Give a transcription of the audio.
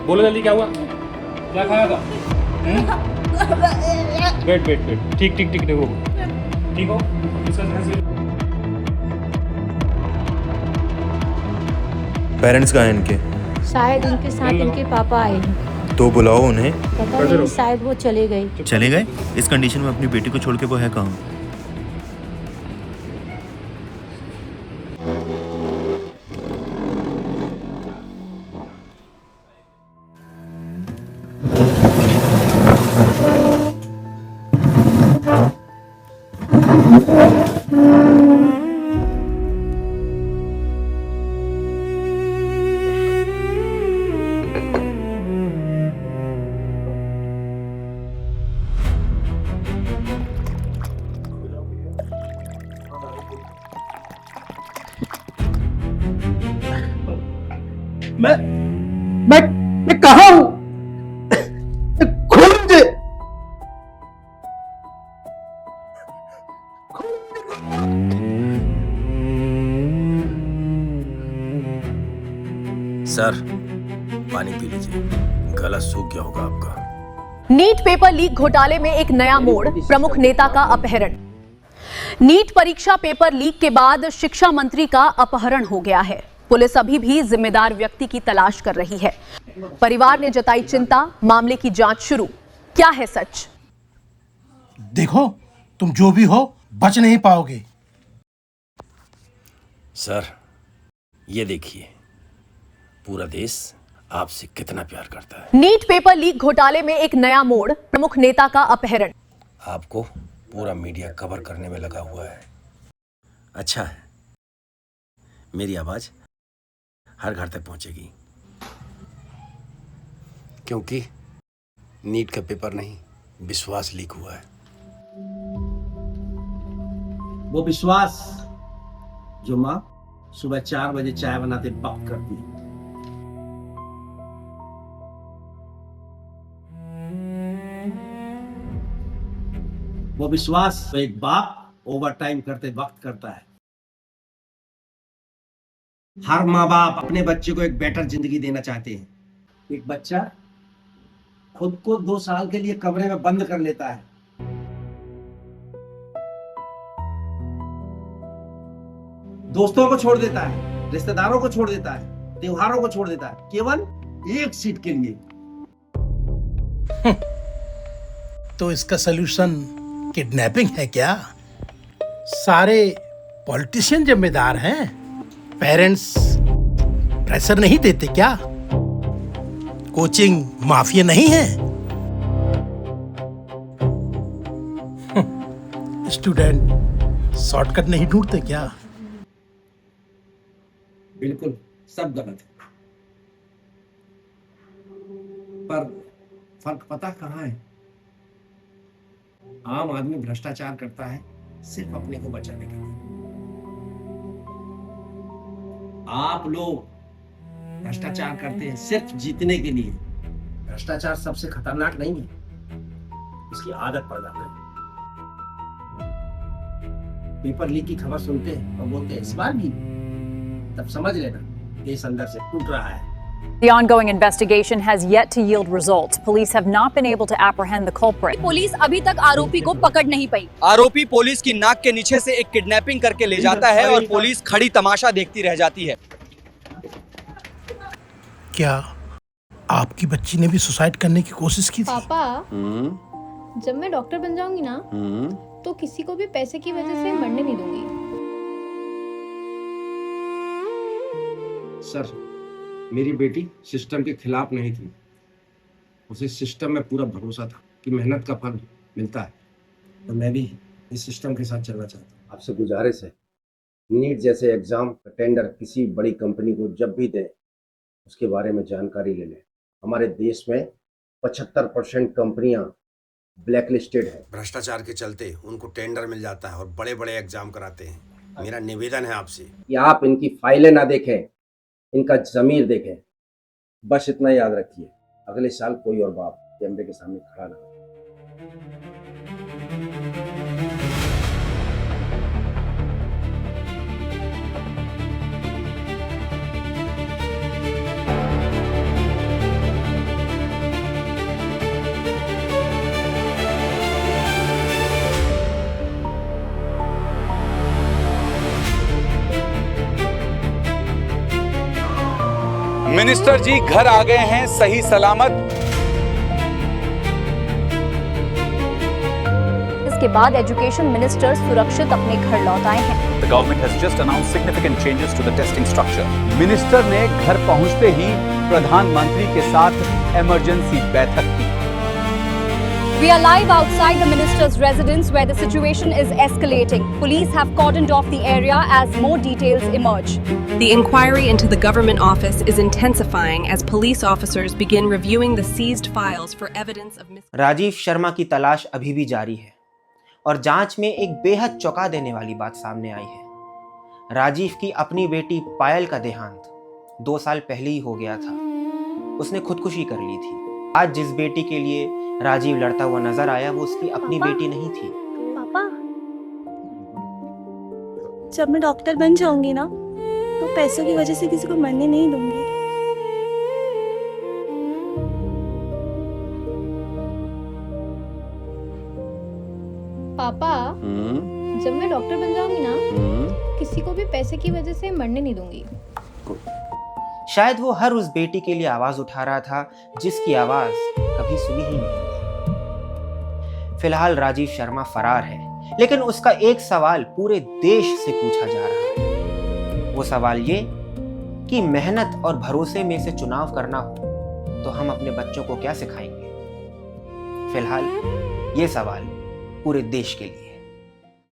बोलो जल्दी क्या हुआ, क्या खाया था? वेट वेट वेट, ठीक ठीक ठीक देखो, ठीक हो? इसका ध्यान से। पेरेंट्स कहाँ हैं इनके? शायद इनके साथ इनके पापा आए हैं। तो बुलाओ उन्हें। पता नहीं, शायद वो चले गए। चले गए? इस कंडीशन में अपनी बेटी को छोड़ के वो है कहाँ? मैं कहाँ हूं? खोल मुझे। सर पानी पी लीजिए, गला सूख गया होगा आपका। नीट पेपर लीक घोटाले में एक नया मोड़, प्रमुख नेता का अपहरण। नीट परीक्षा पेपर लीक के बाद शिक्षा मंत्री का अपहरण हो गया है। पुलिस अभी भी जिम्मेदार व्यक्ति की तलाश कर रही है। परिवार ने जताई चिंता, मामले की जांच शुरू। क्या है सच? देखो, तुम जो भी हो बच नहीं पाओगे। सर ये देखिए, पूरा देश आपसे कितना प्यार करता है। नीट पेपर लीक घोटाले में एक नया मोड़, प्रमुख नेता का अपहरण। आपको पूरा मीडिया कवर करने में लगा हुआ है। अच्छा है, मेरी आवाज हर घर तक पहुंचेगी, क्योंकि नीट का पेपर नहीं, विश्वास लीक हुआ है। वो विश्वास जो माँ सुबह 4 बजे चाय बनाते वक्त करती है। वो विश्वास तो एक बाप ओवर टाइम करते वक्त करता है। हर माँ बाप अपने बच्चे को एक बेटर जिंदगी देना चाहते हैं। एक बच्चा खुद को 2 साल के लिए कमरे में बंद कर लेता है, दोस्तों को छोड़ देता है, रिश्तेदारों को छोड़ देता है, त्योहारों को छोड़ देता है, केवल एक सीट के लिए। तो इसका सलूशन किडनैपिंग है क्या? सारे पॉलिटिशियन जिम्मेदार हैं? पेरेंट्स प्रेशर नहीं देते क्या? कोचिंग माफिया नहीं है? स्टूडेंट शॉर्टकट नहीं ढूंढते क्या? बिल्कुल, सब गलत है, पर फर्क पता कहाँ है? आम आदमी भ्रष्टाचार करता है सिर्फ अपने को बचाने के लिए। आप लोग भ्रष्टाचार करते हैं सिर्फ जीतने के लिए। भ्रष्टाचार सबसे खतरनाक नहीं है, उसकी आदत पड़ जाता है। पेपर लीक की खबर सुनते हैं और बोलते हैं इस बार भी, तब समझ लेना देश अंदर से टूट रहा है। The ongoing investigation has yet to yield results. Police have not been able to apprehend the culprit. Police अभी तक आरोपी को पकड़ नहीं पाई। आरोपी पुलिस की नाक के नीचे से एक किडनैपिंग करके ले जाता है और पुलिस खड़ी तमाशा देखती रह जाती है। क्या आपकी बच्ची ने भी सुसाइड करने की कोशिश की थी? पापा, जब मैं डॉक्टर बन जाऊंगी ना, तो किसी को भी पैसे की वजह से मरने नहीं दूंगी। सर, मेरी बेटी सिस्टम के खिलाफ नहीं थी, उसे सिस्टम में पूरा भरोसा था कि मेहनत का फल मिलता है, और मैं भी इस सिस्टम के साथ चलना चाहता हूँ। आपसे गुजारिश है, नीट जैसे एग्जाम का टेंडर किसी बड़ी कंपनी को जब भी दें, उसके बारे में जानकारी ले लें। हमारे देश में 75% कंपनियां ब्लैकलिस्टेड है। भ्रष्टाचार के चलते उनको टेंडर मिल जाता है और बड़े बड़े एग्जाम कराते हैं। मेरा निवेदन है आपसे कि आप इनकी फाइलें ना देखें, इनका ज़मीर देखें। बस इतना याद रखिए, अगले साल कोई और बाप कैमरे के सामने खड़ा ना हो। मिनिस्टर जी घर आ गए हैं सही सलामत। इसके बाद एजुकेशन मिनिस्टर सुरक्षित अपने घर लौट आए हैं। The government has just announced significant changes to the testing structure. Minister ने घर पहुंचते ही प्रधानमंत्री के साथ इमरजेंसी बैठक की। We are live outside the minister's residence where the situation is escalating. Police have cordoned off the area as more details emerge. The inquiry into the government office is intensifying as police officers begin reviewing the seized files for evidence of Rajiv Sharma की तलाश अभी भी जारी है और जांच में एक बेहद चौंका देने वाली बात सामने आई है। राजीव की अपनी बेटी पायल का देहांत 2 साल पहले ही हो गया था। उसने खुदकुशी कर ली थी। आज जिस बेटी के लिए राजीव लड़ता हुआ नजर आया वो उसकी अपनी बेटी नहीं थी। पापा, जब मैं डॉक्टर बन जाऊंगी ना तो पैसों की वजह से किसी को मरने नहीं दूंगी। पापा, जब मैं डॉक्टर बन जाऊंगी ना किसी को भी पैसे की वजह से मरने नहीं दूंगी। शायद वो हर उस बेटी के लिए आवाज उठा रहा था जिसकी आवाज कभी सुनी ही नहीं। फिलहाल राजीव शर्मा फरार है, लेकिन उसका एक सवाल पूरे देश से पूछा जा रहा है। वो सवाल ये कि मेहनत और भरोसे में से चुनाव करना हो तो हम अपने बच्चों को क्या सिखाएंगे? फिलहाल ये सवाल पूरे देश के लिए।